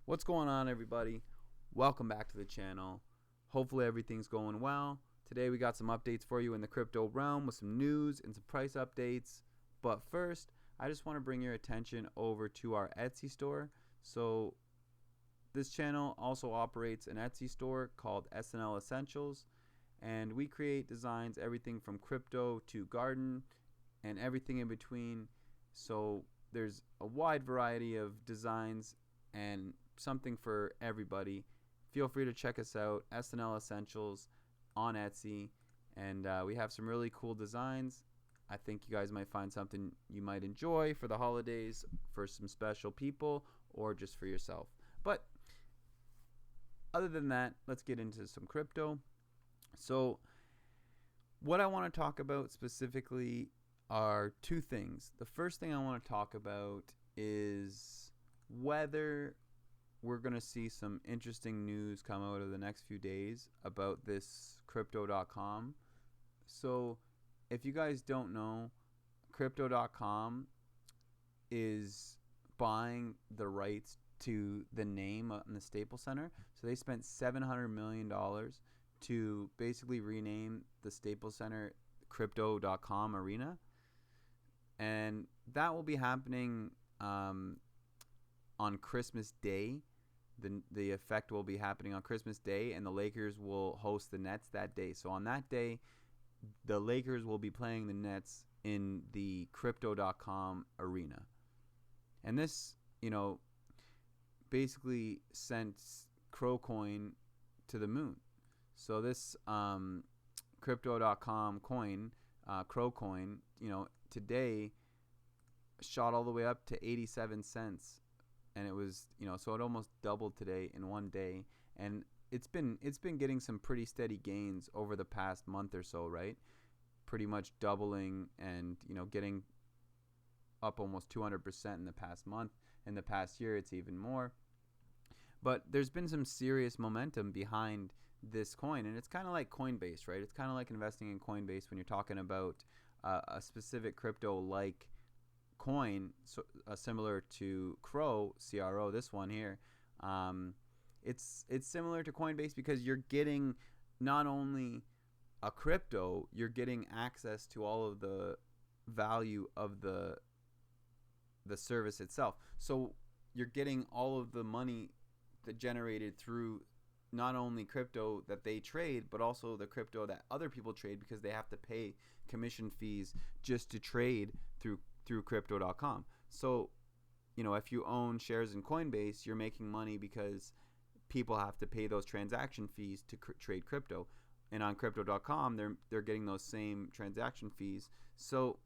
What's going on, everybody? Welcome back to the channel. Hopefully everything's going well. Today we got some updates for you in the crypto realm with some news and some price updates. But first, I just want to bring your attention over to our Etsy store. So this channel also operates an Etsy store called SNL Essentials, and we create designs everything from crypto to garden and everything in between. So there's a wide variety of designs and something for everybody. Feel free to check us out, SNL Essentials on Etsy, and we have some really cool designs. I think you guys might find something you might enjoy for the holidays, for some special people, or just for yourself. But other than that, let's get into some crypto. So what I want to talk about specifically are two things. The first thing I want to talk about is whether we're going to see some interesting news come out of the next few days about this crypto.com. So if you guys don't know, crypto.com is buying the rights to the name on the Staples Center. So they spent $700 million to basically rename the Staples Center crypto.com arena. And that will be happening on Christmas Day. The effect will be happening on Christmas Day, and the Lakers will host the Nets that day. So on that day, the Lakers will be playing the Nets in the crypto.com arena. And this, basically sent CRO coin to the moon. So this crypto.com coin, CRO coin, today shot all the way up to 87 cents. And it was, so it almost doubled today in one day. And it's been getting some pretty steady gains over the past month or so, right? Pretty much doubling and, getting up almost 200% in the past month. In the past year, it's even more. But there's been some serious momentum behind this coin. And it's kind of like Coinbase, right? It's kind of like investing in Coinbase when you're talking about a specific crypto like coin, similar to CRO, this one here. It's similar to Coinbase because you're getting not only a crypto, you're getting access to all of the value of the service itself. So you're getting all of the money that generated through not only crypto that they trade, but also the crypto that other people trade, because they have to pay commission fees just to trade through crypto.com. So, if you own shares in Coinbase, you're making money because people have to pay those transaction fees to trade crypto. And on crypto.com, they're getting those same transaction fees. So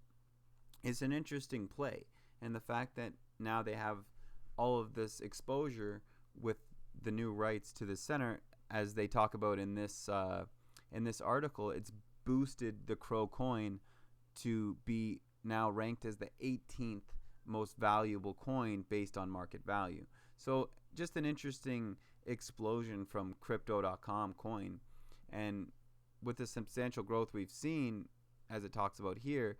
it's an interesting play. And the fact that now they have all of this exposure with the new rights to the center, as they talk about in this article, it's boosted the CRO coin to be now ranked as the 18th most valuable coin based on market value. So just an interesting explosion from crypto.com coin. And with the substantial growth we've seen, as it talks about here,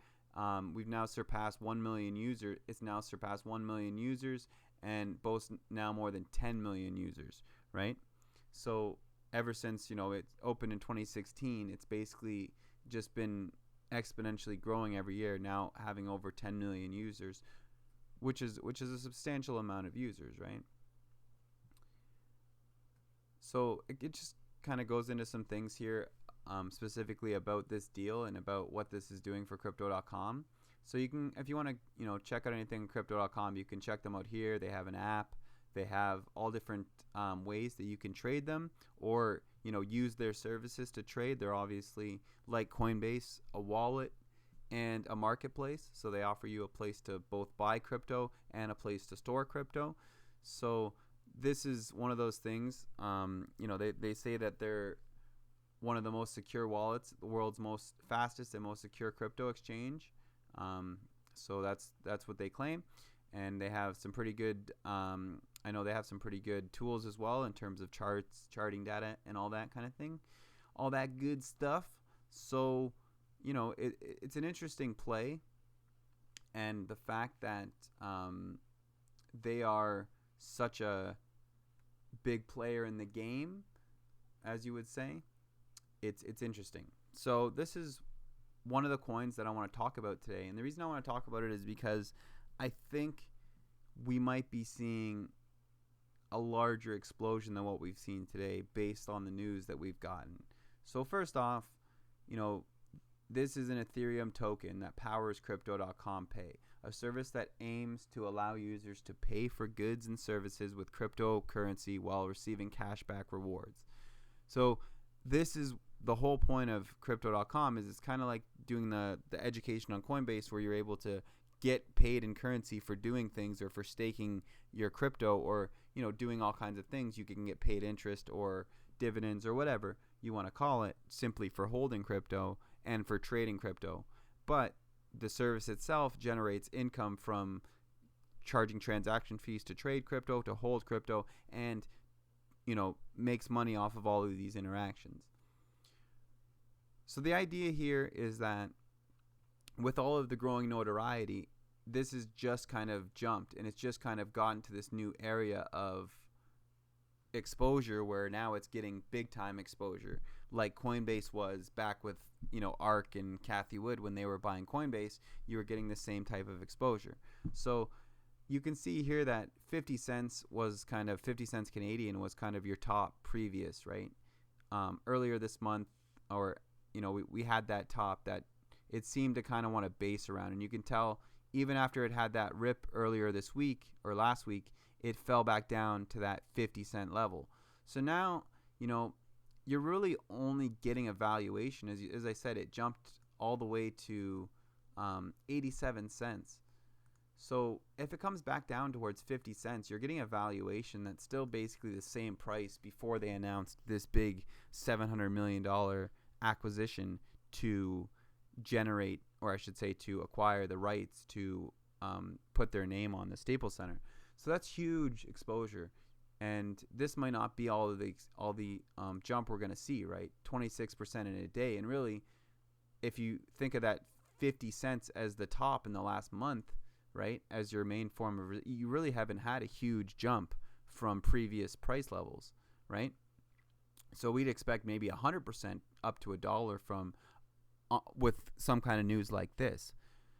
we've now surpassed 1 million users. It's now surpassed 1 million users and boasts now more than 10 million users, right? So ever since, it opened in 2016, it's basically just been exponentially growing every year, now having over 10 million users, which is a substantial amount of users, right? So it just kind of goes into some things here, specifically about this deal and about what this is doing for crypto.com. So you can, if you want to, check out anything on crypto.com, you can check them out here. They have an app. They have all different ways that you can trade them, or use their services to trade. They're obviously, like Coinbase, a wallet and a marketplace. So they offer you a place to both buy crypto and a place to store crypto. So this is one of those things. They say that they're one of the most secure wallets, the world's most fastest and most secure crypto exchange. So that's what they claim. And they have some pretty good, I know they have some pretty good tools as well in terms of charting data and all that kind of thing, all that good stuff. So, it's an interesting play. And the fact that they are such a big player in the game, as you would say, it's interesting. So this is one of the coins that I want to talk about today. And the reason I want to talk about it is because I think we might be seeing a larger explosion than what we've seen today based on the news that we've gotten. So first off, this is an Ethereum token that powers Crypto.com Pay, a service that aims to allow users to pay for goods and services with cryptocurrency while receiving cashback rewards. So this is the whole point of Crypto.com. Is it's kind of like doing the education on Coinbase, where you're able to get paid in currency for doing things, or for staking your crypto, or doing all kinds of things. You can get paid interest or dividends or whatever you want to call it, simply for holding crypto and for trading crypto. But the service itself generates income from charging transaction fees to trade crypto, to hold crypto, and makes money off of all of these interactions. So the idea here is that with all of the growing notoriety, this is just kind of jumped, and it's just kind of gotten to this new area of exposure where now it's getting big time exposure, like Coinbase was back with Ark and Cathie Wood. When they were buying Coinbase, you were getting the same type of exposure. So you can see here that 50 cents was kind of 50 cents Canadian was kind of your top previous, right? Earlier this month, or we had that top that it seemed to kind of want to base around, and you can tell even after it had that rip earlier this week or last week, it fell back down to that 50 cent level. So now, you're really only getting a valuation. As I said, it jumped all the way to 87 cents. So if it comes back down towards 50 cents, you're getting a valuation that's still basically the same price before they announced this big $700 million acquisition to generate, or I should say to acquire the rights to put their name on the Staples Center. So that's huge exposure, and this might not be all the jump we're going to see, right? 26% in a day, and really, if you think of that 50 cents as the top in the last month, right, as your main form of, you really haven't had a huge jump from previous price levels, right? So we'd expect maybe 100% up to $1 from with some kind of news like this.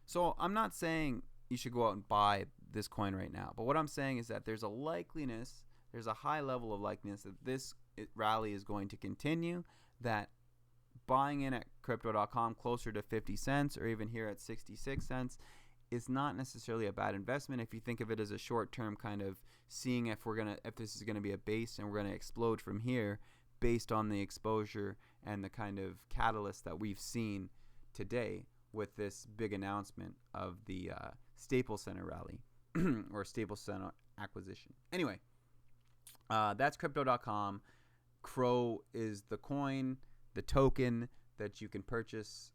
So I'm not saying you should go out and buy this coin right now, but what I'm saying is that there's a high level of likeliness that this rally is going to continue, that buying in at Crypto.com closer to 50 cents or even here at 66 cents is not necessarily a bad investment if you think of it as a short-term kind of seeing if this is going to be a base and we're going to explode from here based on the exposure and the kind of catalyst that we've seen today with this big announcement of the Staples Center rally or Staples Center acquisition. Anyway, that's Crypto.com. CRO is the coin, the token that you can purchase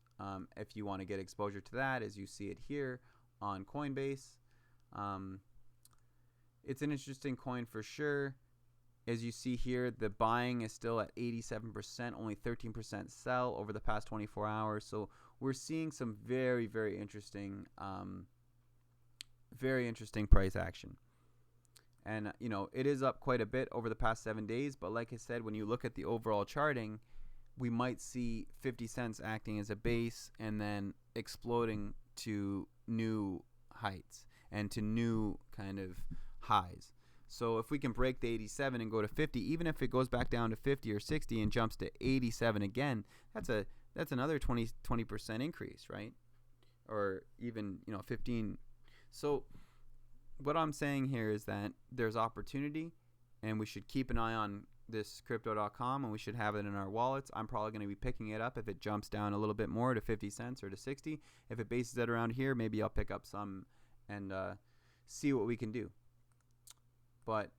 if you want to get exposure to that, as you see it here on Coinbase. It's an interesting coin for sure. As you see here, the buying is still at 87%, only 13% sell over the past 24 hours. So we're seeing some very, very interesting price action. And, it is up quite a bit over the past 7 days. But like I said, when you look at the overall charting, we might see 50 cents acting as a base and then exploding to new heights and to new kind of highs. So if we can break the 87 and go to 50, even if it goes back down to 50 or 60 and jumps to 87 again, that's another 20% increase, right? Or even 15. So what I'm saying here is that there's opportunity, and we should keep an eye on this Crypto.com, and we should have it in our wallets. I'm probably going to be picking it up if it jumps down a little bit more to 50 cents or to 60. If it bases it around here, maybe I'll pick up some and see what we can do. But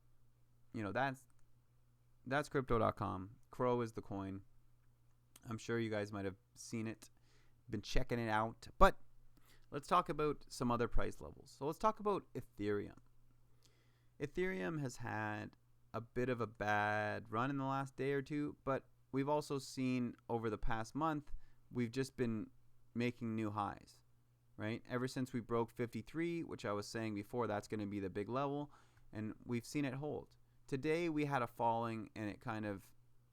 that's Crypto.com. CRO is the coin. I'm sure you guys might have seen it, been checking it out. But let's talk about some other price levels. So let's talk about Ethereum. Ethereum has had a bit of a bad run in the last day or two, but we've also seen over the past month, we've just been making new highs, right? Ever since we broke 53, which I was saying before, that's going to be the big level, and we've seen it hold. today we had a falling, and it kind of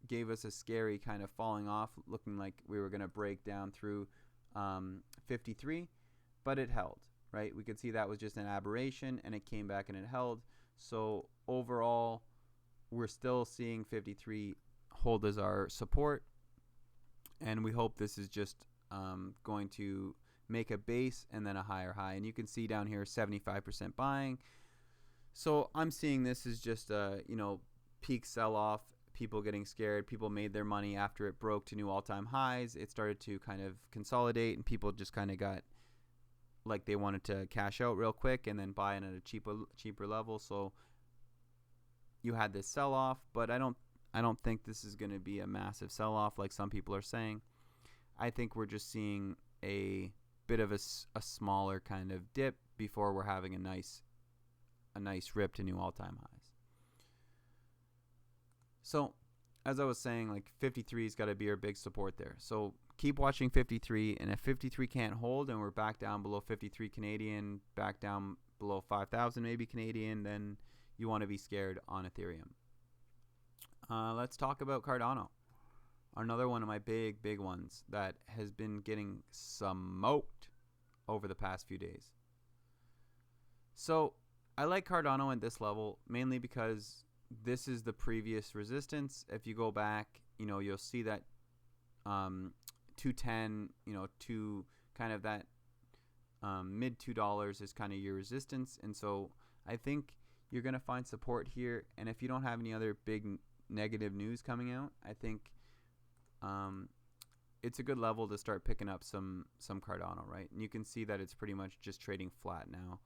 gave us a scary kind of falling off, looking like we were going to break down through 53, but it held, right? We could see that was just an aberration, and it came back and it held. So overall, we're still seeing 53 hold as our support, and we hope this is just going to make a base and then a higher high. And you can see down here 75% buying. So I'm seeing this as just a peak sell-off, people getting scared. People made their money after it broke to new all-time highs. It started to kind of consolidate, and people just kind of got like they wanted to cash out real quick and then buy in at a cheaper level. So you had this sell-off, but I don't think this is going to be a massive sell-off like some people are saying. I think we're just seeing a bit of a smaller kind of dip before we're having a nice rip to new all-time highs. So as I was saying, like 53's got to be our big support there. So keep watching 53, and if 53 can't hold and we're back down below 53 Canadian, back down below 5,000 maybe Canadian, then you want to be scared on Ethereum. Let's talk about Cardano. Another one of my big ones that has been getting smoked over the past few days. So I like Cardano at this level mainly because this is the previous resistance. If you go back, you'll see that 210, to kind of that mid $2 is kind of your resistance. And so I think you're going to find support here. And if you don't have any other big negative news coming out, I think it's a good level to start picking up some Cardano, right? And you can see that it's pretty much just trading flat now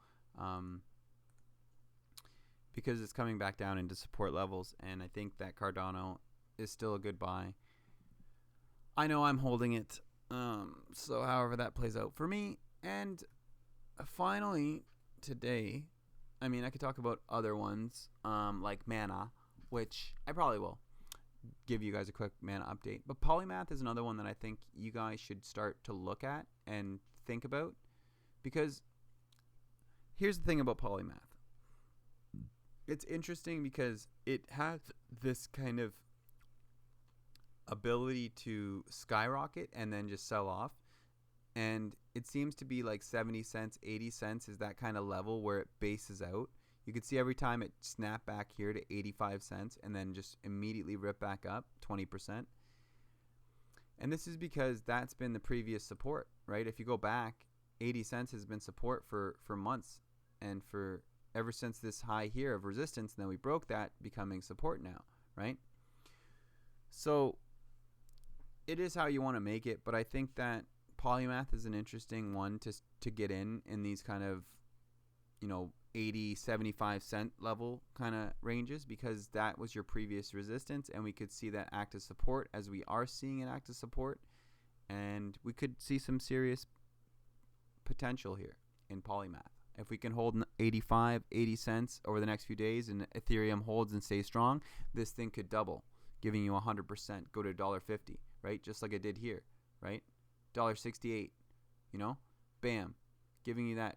because it's coming back down into support levels, and I think that Cardano is still a good buy. I know I'm holding it, so however that plays out for me. And finally today, I mean, I could talk about other ones like Mana, which I probably will give you guys a quick Mana update. But Polymath is another one that I think you guys should start to look at and think about, because here's the thing about Polymath. It's interesting because it has this kind of ability to skyrocket and then just sell off. And it seems to be like 70 cents, 80 cents is that kind of level where it bases out. You can see every time it snapped back here to 85 cents and then just immediately rip back up 20%. And this is because that's been the previous support, right? If you go back, 80 cents has been support for months, and for ever since this high here of resistance, and then we broke that, becoming support now, right? So it is how you want to make it, but I think that Polymath is an interesting one to get in these kind of 80, 75 cent level kind of ranges, because that was your previous resistance, and we could see that act as support, as we are seeing it act as support, and we could see some serious potential here in Polymath. If we can hold 85, 80 cents over the next few days and Ethereum holds and stays strong, this thing could double, giving you 100%, go to $1.50, right? Just like it did here, right? $1.68, bam, giving you that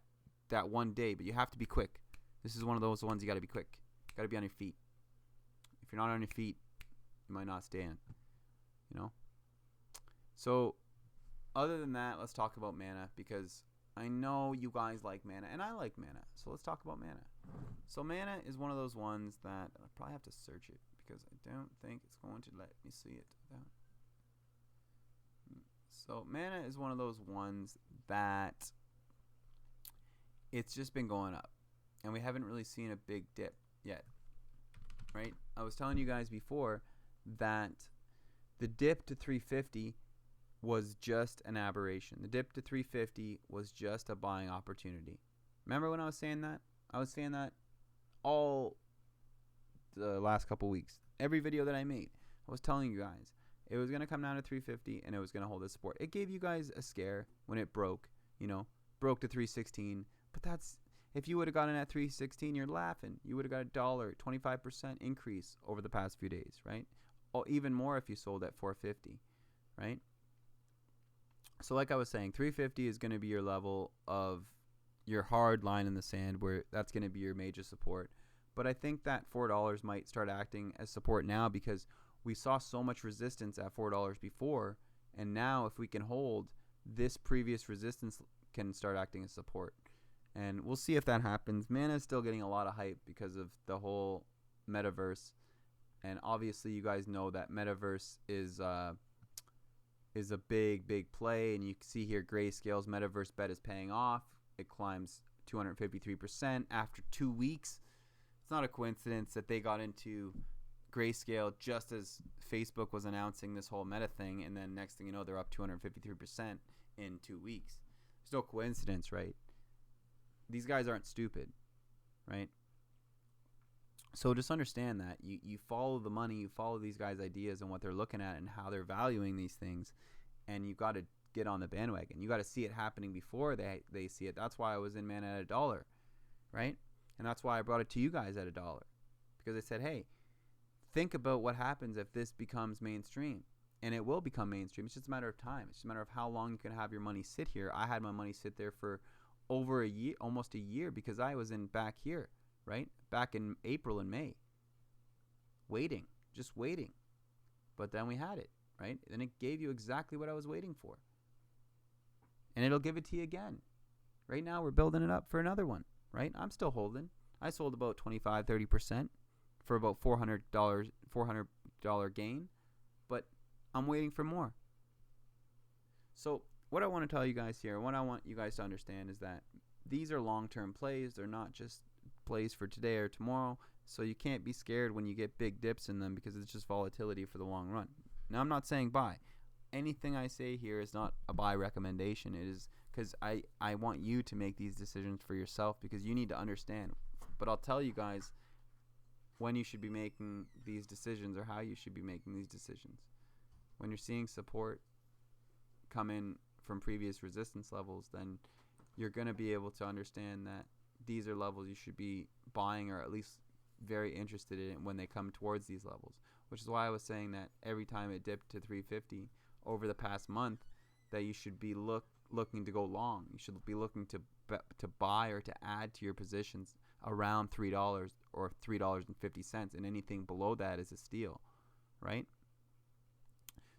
one day, but you have to be quick. This is one of those ones you got to be quick. You got to be on your feet. If you're not on your feet, you might not stand, So other than that, let's talk about Mana, because I know you guys like Mana, and I like Mana. So let's talk about Mana. So Mana is one of those ones that I probably have to search it, because I don't think it's going to let me see it. So Mana is one of those ones that it's just been going up, and we haven't really seen a big dip yet, right? I was telling you guys before that the dip to 350 was just an aberration. The dip to 350 was just a buying opportunity. Remember when I was saying that? I was saying that all the last couple weeks. Every video that I made, I was telling you guys it was going to come down to 350 and it was going to hold its support. It gave you guys a scare when it broke, broke to 316. But that's, if you would have gotten at 316, you're laughing. You would have got $1, 25% increase over the past few days, right? Or even more if you sold at 450, right? So like I was saying, 350 is going to be your level of your hard line in the sand, where that's going to be your major support. But I think that $4 might start acting as support now, because we saw so much resistance at $4 before, and now if we can hold, this previous resistance can start acting as support. And we'll see if that happens. Mana is still getting a lot of hype because of the whole metaverse, and obviously you guys know that metaverse is a big play, and you can see here Grayscale's metaverse bet is paying off. It climbs 253% after 2 weeks. It's not a coincidence that they got into Grayscale just as Facebook was announcing this whole meta thing, and then next thing you know, they're up 253% in 2 weeks. There's no coincidence, right? These guys aren't stupid, right? So just understand that you follow the money, you follow these guys' ideas and what they're looking at and how they're valuing these things, and you got to get on the bandwagon. You got to see it happening before they see it. That's why I was in Mana at $1, right? And that's why I brought it to you guys at $1, because I said, hey, think about what happens if this becomes mainstream. And it will become mainstream. It's just a matter of time. It's just a matter of how long you can have your money sit here. I had my money sit there for over a year, almost a year, because I was in back here, right? Back in April and May. Waiting, just waiting. But then we had it, right? And it gave you exactly what I was waiting for. And it'll give it to you again. Right now we're building it up for another one, right? I'm still holding. I sold about 25-30% for about $400 gain, but I'm waiting for more. So what I want to tell you guys here, what I want you guys to understand is that these are long-term plays. They're not just plays for today or tomorrow. So you can't be scared when you get big dips in them, because it's just volatility for the long run. Now, I'm not saying buy. Anything I say here is not a buy recommendation. It is because I want you to make these decisions for yourself, because you need to understand. But I'll tell you guys when you should be making these decisions, or how you should be making these decisions. When you're seeing support come in from previous resistance levels, then you're going to be able to understand that these are levels you should be buying, or at least very interested in when they come towards these levels. Which is why I was saying that every time it dipped to 350 over the past month, that you should be looking to go long. You should be looking to buy or to add to your positions around $3 or $3.50, and anything below that is a steal, right?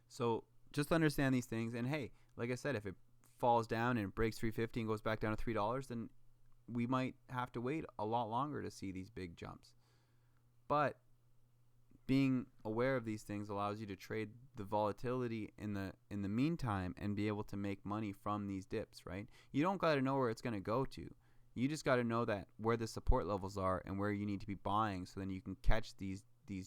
So just understand these things. And hey, like I said, if it falls down and it breaks 350 and goes back down to $3, then we might have to wait a lot longer to see these big jumps. But being aware of these things allows you to trade the volatility in the meantime and be able to make money from these dips, right? You don't got to know where it's going to go to. You just got to know that where the support levels are and where you need to be buying, so then you can catch these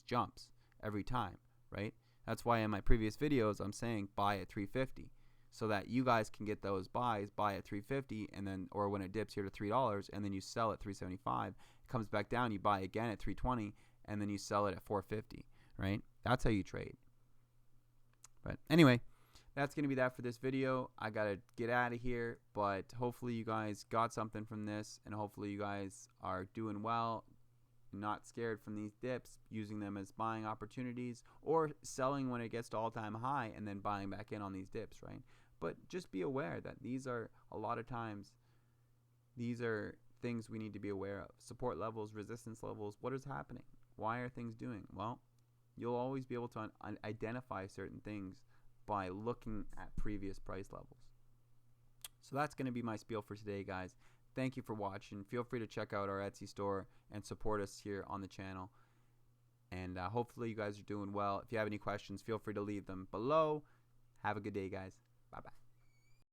jumps every time, right? That's why in my previous videos I'm saying buy at 350, so that you guys can get those buys, buy at 350, and then, or when it dips here to $3, and then you sell at 375, it comes back down, you buy again at 320, and then you sell it at 450, right? That's how you trade. But anyway, that's going to be that for this video. I got to get out of here, but hopefully you guys got something from this, and hopefully you guys are doing well, not scared from these dips, using them as buying opportunities, or selling when it gets to all-time high and then buying back in on these dips, right? But just be aware that these are, a lot of times, these are things we need to be aware of. Support levels, resistance levels, what is happening? Why are things doing? Well, you'll always be able to identify certain things by looking at previous price levels. So that's going to be my spiel for today, guys. Thank you for watching. Feel free to check out our Etsy store and support us here on the channel. And hopefully you guys are doing well. If you have any questions, feel free to leave them below. Have a good day, guys. Bye-bye.